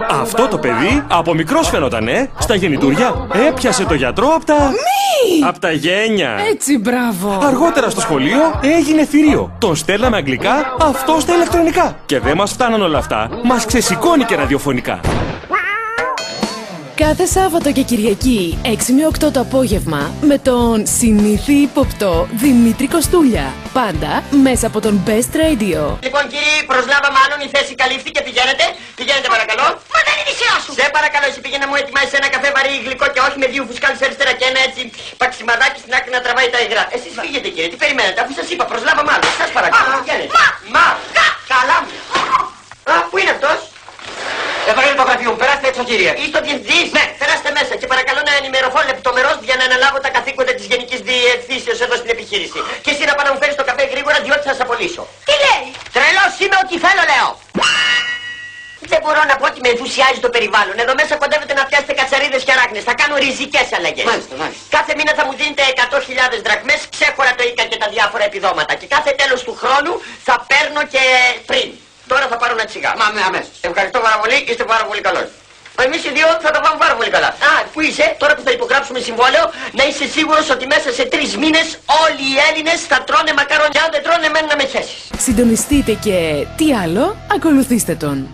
Αυτό το παιδί από μικρός φαινότανε. Στα γεννητούρια έπιασε το γιατρό απ' τα... Απ' τα γένια. Έτσι, μπράβο. Αργότερα στο σχολείο έγινε θηρίο. Τον στέλναμε αγγλικά, αυτό στα ηλεκτρονικά. Και δεν μας φτάναν όλα αυτά, μας ξεσηκώνει και ραδιοφωνικά. Κάθε Σάββατο και Κυριακή, 6 με 8 το απόγευμα, με τον συνήθι ύποπτο Δημήτρη Κοστούλια. Πάντα μέσα από τον Best Radio. Λοιπόν, κύριοι, προσλάβα μάλλον, η θέση καλύφθηκε. Πηγαίνετε παρακαλώ. Μα δεν είναι η σειρά σου. Σε παρακαλώ, εσύ πήγαινε να μου ετοιμάσει ένα καφέ βαρύ γλυκό και όχι με δύο φουσκάλες αριστερά και ένα έτσι παξιμαδάκι στην άκρη να τραβάει τα υγρά. Εσείς φύγετε, κύριε, τι περιμένετε, αφού σας είπα, προσλάβα μάλλον. Σας παρακαλώ. Μα, καλά μου. Α, πού είναι αυτός? Έβαλε το γραφείο μου, περάστε έξω, κύριε. Είστε ο διευθυντής? Ναι. Περάστε μέσα και παρακαλώ να ενημερωθώ λεπτομερώς για να αναλάβω τα καθήκοντα της Γενικής Διευθύνσεως εδώ στην επιχείρηση. Και εσύ να πάω να μου φέρεις το καφέ γρήγορα, διότι θα σε απολύσω. Τι λέει? Τρελός είμαι, ό,τι θέλω λέω. Δεν μπορώ να πω ότι με ενθουσιάζει το περιβάλλον. Εδώ μέσα κοντεύετε να πιάσετε κατσαρίδες και αράχνες. Θα κάνω ριζικές αλλαγές. Μάλιστα. Κάθε μήνα θα μου δίνετε 100.000 δραχμές, ξέχωρα το ΙΚΑ και τα διάφορα επιδόματα. Και κάθε τέλος του χρόνου θα παίρνω και πριν. Τώρα θα πάρω ένα τσιγάρο. Μα αμέσως. Ευχαριστώ πάρα πολύ, είστε πάρα πολύ καλός. Εμείς οι δύο θα τα πάμε πάρα πολύ καλά. Α, πού είσαι, τώρα που θα υπογράψουμε συμβόλαιο, να είσαι σίγουρος ότι μέσα σε 3 μήνες όλοι οι Έλληνες θα τρώνε μακαρόνια. Αν δεν τρώνε, μένουν να με χέσεις. Συντονιστείτε και τι άλλο, ακολουθήστε τον.